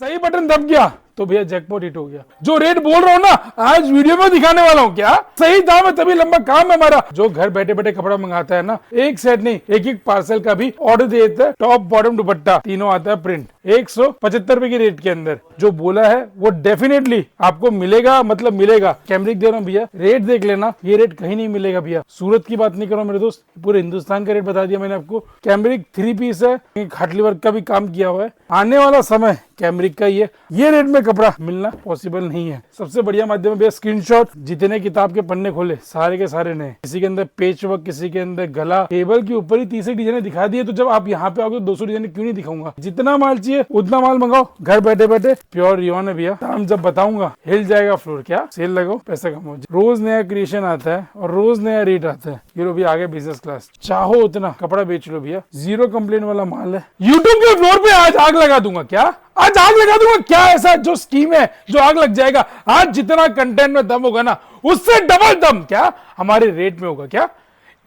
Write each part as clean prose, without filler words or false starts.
सही बटन दब गया तो भैया जैकपॉट हिट हो गया। जो रेट बोल रहा हूं ना आज वीडियो में दिखाने वाला हूं, क्या सही दाम है तभी लंबा काम है हमारा। जो घर बैठे बैठे कपड़ा मंगाता है ना, एक सेट नहीं एक एक पार्सल का भी ऑर्डर दे देता है। टॉप बॉटम दुपट्टा तीनों आता है प्रिंट 175 रुपए की रेट के अंदर। जो बोला है वो डेफिनेटली आपको मिलेगा, मतलब मिलेगा। कैमरिक दे रहा हूँ भैया, रेट देख लेना, ये रेट कहीं नहीं मिलेगा भैया। सूरत की बात नहीं कर रहा हूँ मेरे दोस्त, पूरे हिंदुस्तान का रेट बता दिया मैंने आपको। कैमरिक 3 पीस है, खाटली वर्क का भी काम किया हुआ है। आने वाला समय कैमरिक का ही है। ये रेट में कपड़ा मिलना पॉसिबल नहीं है। सबसे बढ़िया माध्यम है भैया स्क्रीनशॉट। जितने किताब के पन्ने खोले सारे के सारे नए, किसी के अंदर पेच वर्क, किसी के अंदर गला, टेबल के ऊपर ही 30 डिजाइन दिखा दिए। तो जब आप यहाँ पे आओगे 200 डिजाइन क्यों नहीं दिखाऊंगा। जितना माल चाहिए उतना माल मंगाओ घर बैठे बैठे। प्योर रियोन है भैया, दाम जब बताऊंगा हिल जाएगा फ्लोर। क्या सेल लगाओ पैसा कमाओ। रोज नया क्रिएशन आता है और रोज नया रेट आता है। ये लो भैया आगे बिजनेस क्लास, चाहो उतना कपड़ा बेच लो भैया, जीरो कंप्लेन वाला माल है। यूट्यूब के फ्लोर पे आज आग लगा दूंगा। क्या आज आग लगा दूंगा? क्या ऐसा जो स्कीम है जो आग लग जाएगा? आज जितना कंटेंट में दम होगा ना उससे डबल दम क्या हमारे रेट में होगा। क्या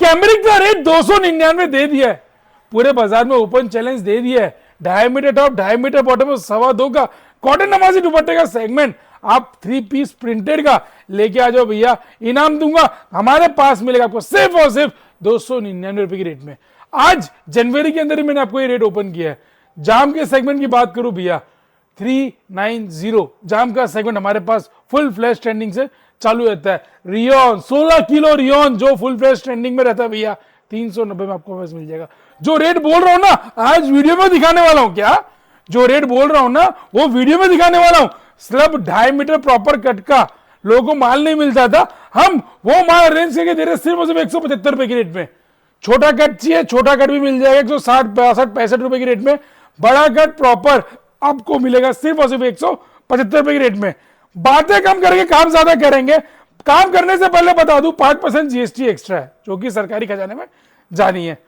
कैमरिक का रेट 299 दे दिया है, पूरे बाजार में ओपन चैलेंज दे दिया है। 2.5 मीटर टॉप 2.5 मीटर बॉटम में 2.25 का कॉटन नमाजी दुपट्टे का सेगमेंट आप 3 पीस प्रिंटेड का लेके आ जाओ भैया, इनाम दूंगा। हमारे पास मिलेगा आपको सिर्फ और सिर्फ 299 रुपए की रेट में। आज जनवरी के अंदर ही मैंने आपको ये रेट ओपन किया है। जाम के सेगमेंट की बात करूं भैया 390 जाम का सेगमेंट हमारे पास फुल फ्लैश ट्रेंडिंग से चालू रहता है। रियोन 16 किलो रियोन जो फुल फ्लैश ट्रेंडिंग में रहता है भैया 390 में आपको मिल जाएगा। जो रेट बोल रहा हूं ना आज वीडियो में दिखाने वाला हूं। क्या जो रेट बोल रहा हूं ना वो वीडियो में दिखाने वाला हूं। सिर्फ 2.5 मीटर प्रॉपर कट का लोगों को माल नहीं मिलता था, हम वो माल अरेंज करके दे रहे सिर्फ और सिर्फ 175 रुपए की रेट में। छोटा कट चाहिए, छोटा कट भी मिल जाएगा 160 62 65 रुपए की रेट में। बड़ा कट प्रॉपर आपको मिलेगा सिर्फ और सिर्फ 175 रुपए की रेट में। बातें कम करके काम ज्यादा करेंगे। काम करने से पहले बता दूं 5% जीएसटी एक्स्ट्रा है जो कि सरकारी खजाने में जानी है।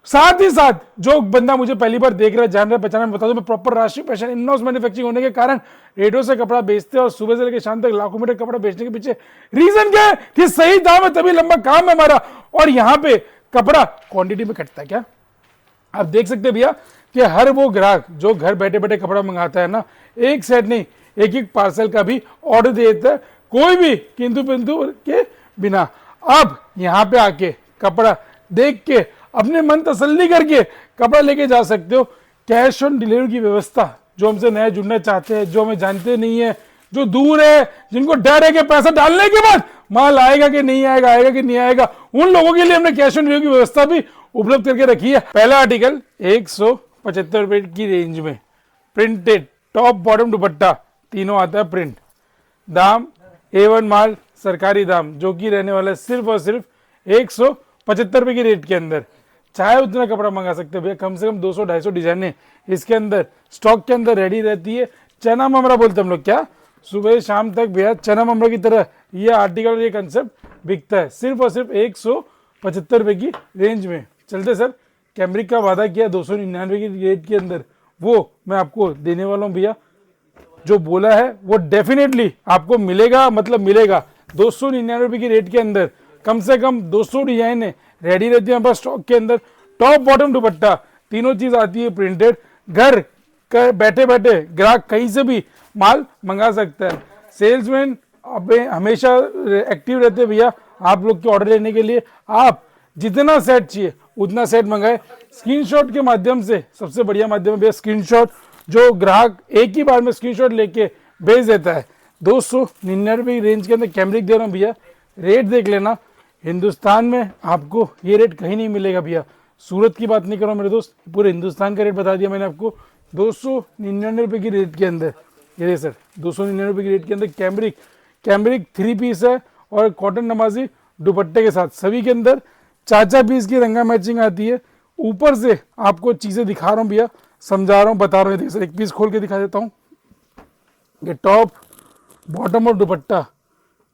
साथ ही साथ जो बंदा मुझे पहली बार देख रहा है, जान रहा है, पहचान, बता दूं मैं प्रॉपर राष्ट्रीय फैशन इन हाउस मैन्युफैक्चरिंग होने के कारण रेटों से कपड़ा बेचते हैं और सुबह से लेकर शाम तक लाखों मीटर कपड़ा बेचने के पीछे रीजन क्या है कि सही दाम है तभी लंबा काम है हमारा। और यहाँ पे कपड़ा क्वांटिटी में कटता है। क्या आप देख सकते हैं भैया कि हर वो ग्राहक जो घर बैठे बैठे कपड़ा मंगाता है ना, एक सेट नहीं एक एक पार्सल का भी ऑर्डर दे देता है, कोई भी किंतु पिंतु के बिना। अब यहाँ पे आके कपड़ा देख के अपने मन तसल्ली करके कपड़ा लेके जा सकते हो। कैश ऑन डिलीवरी की व्यवस्था, जो हमसे नया जुड़ना चाहते हैं, जो हमें जानते नहीं है, जो दूर है, जिनको डर है कि पैसा डालने के बाद माल आएगा कि नहीं आएगा, आएगा कि नहीं आएगा, उन लोगों के लिए हमने कैश ऑन डिलीवरी की व्यवस्था भी उपलब्ध करके रखी है। पहला आर्टिकल 175 रुपए की रेंज में प्रिंटेड टॉप बॉटम दुपट्टा तीनों आता है प्रिंट। दाम A1 माल सरकारी दाम जो कि रहने वाला है सिर्फ और सिर्फ 175 रुपए की रेट के अंदर। चाहे उतना कपड़ा मंगा सकते हैं भैया, कम से कम 200-250 डिजाइने इसके अंदर स्टॉक के अंदर रेडी रहती है। चना ममरा बोलते हम लोग, क्या सुबह शाम तक भैया चना ममरा की तरह ये आर्टिकल, ये कंसेप्ट बिकता है सिर्फ और सिर्फ 175 रुपए की रेंज में। चलते सर, कैमरिक का वादा किया 299 की रेट के अंदर, वो मैं आपको देने वाला हूँ भैया। जो बोला है वो डेफिनेटली आपको मिलेगा, मतलब मिलेगा। 299 रुपए की रेट के अंदर कम से कम 200 डिजाइन रेडी रहती है हमारे स्टॉक के अंदर। टॉप बॉटम दुपट्टा तीनों चीज आती है प्रिंटेड। घर बैठे बैठे ग्राहक कहीं से भी माल मंगा सकता है। सेल्समैन हमेशा एक्टिव रहते हैं भैया आप लोग के ऑर्डर लेने के लिए। आप जितना सेट चाहिए उतना सेट मंगाए स्क्रीनशॉट के माध्यम से। सबसे बढ़िया माध्यम है भैया स्क्रीनशॉट, जो ग्राहक एक ही बार में स्क्रीनशॉट लेके भेज देता है। 299 रुपए की रेंज के अंदर कैमरिक दे रहा हूँ भैया, रेट देख लेना। हिंदुस्तान में आपको ये रेट कहीं नहीं मिलेगा भैया। सूरत की बात नहीं कर रहा हूँ मेरे दोस्त, पूरे हिंदुस्तान का रेट बता दिया मैंने आपको 299 रुपए की रेट के अंदर। ये सर 299 रुपए की रेट के अंदर कैमरिक 3 पीस है और कॉटन नमाजी दुपट्टे के साथ। सभी के अंदर 4 पीस की रंगा मैचिंग आती है। ऊपर से आपको चीजें दिखा रहा हूँ भैया, समझा रहा हूँ, बता रहा हूँ। सर एक पीस खोल के दिखा देता हूँ। ये टॉप बॉटम और दुपट्टा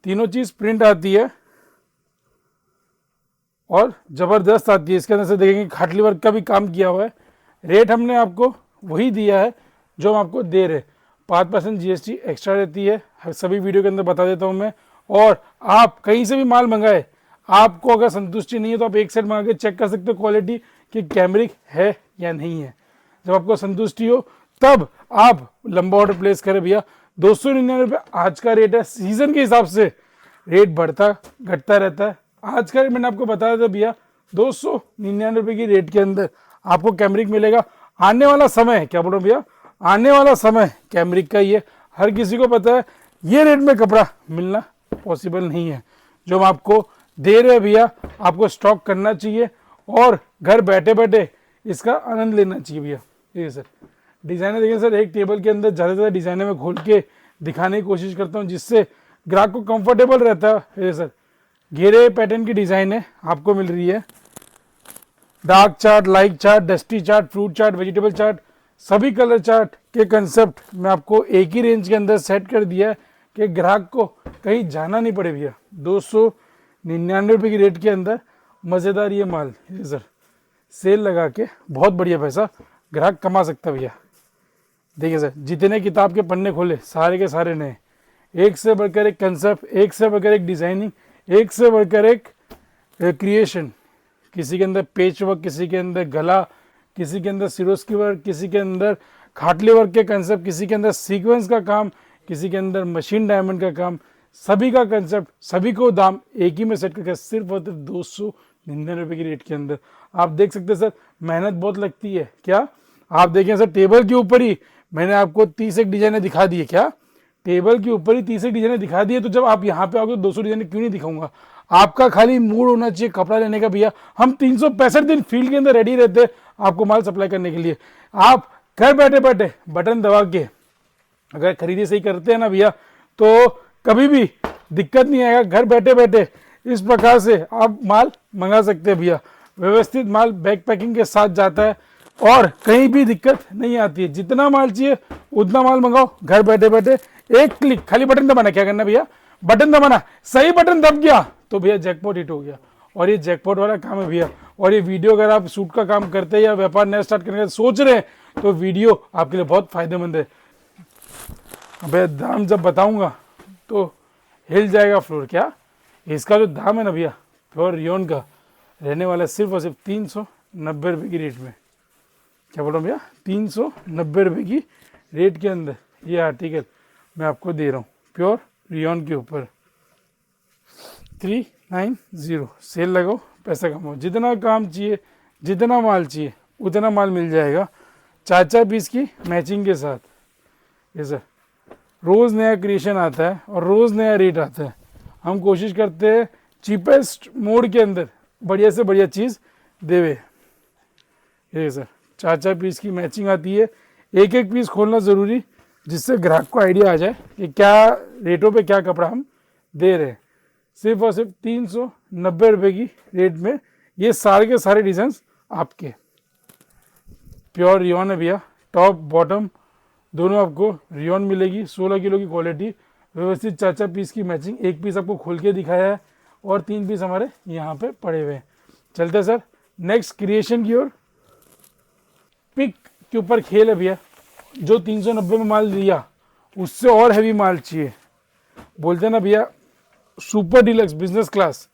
तीनों चीज प्रिंट आती है और जबरदस्त आती है। इसके अंदर से देखेंगे खाटली वर्क का भी काम किया हुआ है। रेट हमने आपको वही दिया है जो हम आपको दे रहे। 5% जीएसटी एक्स्ट्रा रहती है, सभी वीडियो के अंदर बता देता हूं मैं। और आप कहीं से भी माल मंगाए, आपको अगर संतुष्टि नहीं है तो आप एक सेट मंगा के चेक कर सकते हो क्वालिटी कि कैमरिक है या नहीं है। जब आपको संतुष्टि हो तब आप लंबा ऑर्डर प्लेस करें भैया। 299 आज का रेट है। सीजन के हिसाब से रेट बढ़ता घटता रहता है। आज का रेट मैंने आपको बताया था भैया 299 की रेट के अंदर आपको कैमरिक मिलेगा। आने वाला समय क्या बोल रहा हूँ भैया, आने वाला समय कैमरिक का ही है। हर किसी को पता है ये रेट में कपड़ा मिलना पॉसिबल नहीं है। जो हम आपको दे रहे हैं भैया, आपको स्टॉक करना चाहिए और घर बैठे बैठे इसका आनंद लेना चाहिए भैया। ठीक सर, डिजाइनर देखिए सर, एक टेबल के अंदर ज़्यादा से ज़्यादा डिजाइनर में खोल के दिखाने की कोशिश करता हूँ जिससे ग्राहक को कंफर्टेबल रहता है। ये सर घेरे पैटर्न की डिजाइन है, आपको मिल रही है। Dark chart, light chart, dusty chart, fruit chart, vegetable chart, सभी कलर चार्ट के कंसेप्ट मैं आपको एक ही रेंज के अंदर सेट कर दिया है कि ग्राहक को कहीं जाना नहीं पड़े भैया। 299 की रेट के अंदर मज़ेदार ये माल। ये सर सेल लगा के बहुत बढ़िया पैसा ग्राहक कमा सकता है भैया। देखिए सर, जितने किताब के पन्ने खोले सारे के सारे नए, एक से बढ़कर एक कंसेप्ट, एक से बढ़कर एक डिजाइनिंग, एक से बढ़कर एक क्रिएशन। किसी के अंदर पेच वर्क, किसी के अंदर गला, किसी के अंदर सिरोस्की वर्क, किसी के अंदर खाटले वर्क के कंसेप्ट, किसी के अंदर सीक्वेंस का काम, किसी के अंदर मशीन डायमंड का काम, सभी का कंसेप्ट, सभी को दाम एक ही में सेट करके सिर्फ और सिर्फ 299 की रेट के अंदर। आप देख सकते हैं सर, मेहनत बहुत लगती है। क्या आप देखें सर, टेबल के ऊपर ही मैंने आपको 30 एक डिजाइने दिखा दी है। क्या टेबल के ऊपर ही 30 एक डिजाइने दिखा दी है, तो जब आप यहाँ पे आओगे तो 200 डिजाइने क्यों नहीं दिखाऊंगा। आपका खाली मूड होना चाहिए कपड़ा लेने का भैया। हम 365 दिन फील्ड के अंदर रेडी रहते हैं आपको माल सप्लाई करने के लिए। आप घर बैठे बैठे बटन दबा के अगर खरीदी सही करते हैं ना भैया, तो कभी भी दिक्कत नहीं आएगा। घर बैठे बैठे इस प्रकार से आप माल मंगा सकते हैं भैया। व्यवस्थित माल बैग पैकिंग के साथ जाता है और कहीं भी दिक्कत नहीं आती है। जितना माल चाहिए उतना माल मंगाओ घर बैठे बैठे, एक क्लिक, खाली बटन दबाना। क्या करना भैया, बटन दबाना। सही बटन दब गया तो भैया जैकपॉट हिट हो गया। और ये जैकपॉट वाला काम है भैया। और ये वीडियो अगर आप सूट का काम करते हैं या व्यापार नया स्टार्ट करने का सोच रहे हैं तो वीडियो आपके लिए बहुत फायदेमंद है भैया। दाम जब बताऊंगा तो हिल जाएगा फ्लोर। क्या इसका जो दाम है ना भैया, प्योर रियोन का रहने वाला सिर्फ और सिर्फ 390 रुपये की रेट में। क्या बोल रहा हूँ भैया, 390 रुपये की रेट के अंदर ये आर्टिकल मैं आपको दे रहा हूँ प्योर रियोन के ऊपर। 390 सेल लगाओ, पैसा कमाओ। जितना काम चाहिए, जितना माल चाहिए उतना माल मिल जाएगा 4-4 पीस की मैचिंग के साथ। ये सर रोज़ नया क्रिएशन आता है और रोज़ नया रेट आता है। हम कोशिश करते हैं चीपेस्ट मोड के अंदर बढ़िया से बढ़िया चीज़ देवे। ये सर 4-4 पीस की मैचिंग आती है। एक एक पीस खोलना ज़रूरी जिससे ग्राहक को आइडिया आ जाए कि क्या रेटों पे क्या कपड़ा हम दे रहे हैं। सिर्फ और सिर्फ 390 रुपये की रेट में ये सारे के सारे डिज़ाइंस आपके। प्योर रियोन है भैया, टॉप बॉटम दोनों आपको रियोन मिलेगी। 16 किलो की क्वालिटी, व्यवस्थित 4-4 पीस की मैचिंग। एक पीस आपको खोल के दिखाया है और 3 पीस हमारे यहाँ पे पड़े हुए हैं। चलते सर नेक्स्ट क्रिएशन की ओर। पिक के ऊपर खेल है भैया। जो 390 में माल लिया उससे और हैवी माल चाहिए, बोलते हैं ना भैया सुपर डिलक्स बिजनेस क्लास।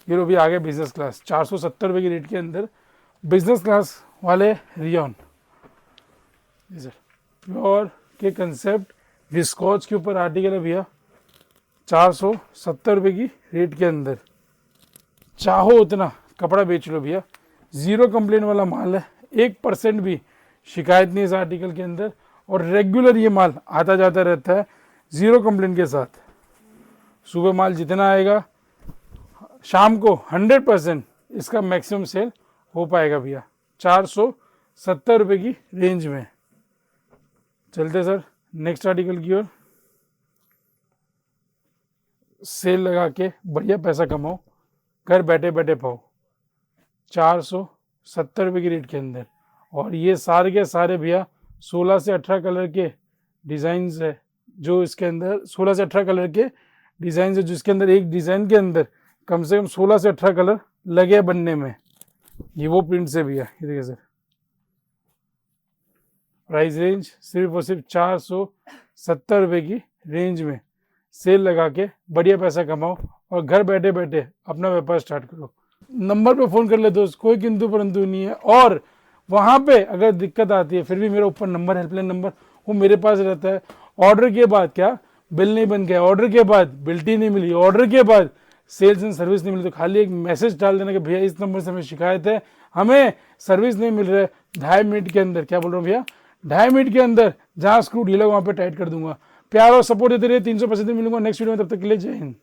ये लो भैया आ गया बिजनेस क्लास 470 रुपये की रेट के अंदर बिजनेस क्लास वाले रियोन। सर प्योर के कंसेप्ट विस्कॉच के ऊपर आर्टिकल है भैया। 470 रुपये की रेट के अंदर चाहो उतना कपड़ा बेच लो भैया। 0 कंप्लेन वाला माल है, 1% भी शिकायत नहीं है इस आर्टिकल के अंदर। और रेगुलर ये माल आता जाता रहता है 0 कंप्लेन के साथ। सुबह माल जितना आएगा शाम को 100% इसका मैक्सिमम सेल हो पाएगा भैया 470 रुपये की रेंज में। चलते सर नेक्स्ट आर्टिकल की ओर। सेल लगा के बढ़िया पैसा कमाओ, घर बैठे बैठे पाओ 470 रुपये की रेट के अंदर। और ये सारे के सारे भैया 16 से 18 कलर के डिज़ाइंस है जो इसके अंदर 16 से 18 कलर के डिज़ाइन है जिसके अंदर एक डिज़ाइन के अंदर कम से कम 16 से 18 कलर लगे बनने में। ये वो प्रिंट से भैया। ये देखिए सर प्राइस रेंज सिर्फ और सिर्फ 470 रुपये की रेंज में। सेल लगा के बढ़िया पैसा कमाओ और घर बैठे बैठे अपना व्यापार स्टार्ट करो। नंबर पे फ़ोन कर ले दोस्त, कोई किंतु परंतु नहीं है। और वहां पे अगर दिक्कत आती है फिर भी मेरा ऊपर नंबर, हेल्पलाइन नंबर, वो मेरे पास रहता है। ऑर्डर के बाद क्या बिल नहीं बन गया, ऑर्डर के बाद बिल्टी नहीं मिली, ऑर्डर के बाद सेल्स एंड सर्विस नहीं मिली, तो खाली एक मैसेज डाल देना कि भैया इस नंबर से हमें शिकायत है, हमें सर्विस नहीं मिल रहा है। 2.5 मिनट के अंदर, क्या बोल रहा हूँ भैया, 2.5 मिनट के अंदर जहां स्क्रू ढीला वहां पे टाइट कर दूंगा। प्यार और सपोर्ट देते रहिए। 365 दिन मिलूंगा नेक्स्ट वीडियो में, तब तक के लिए जय हिंद।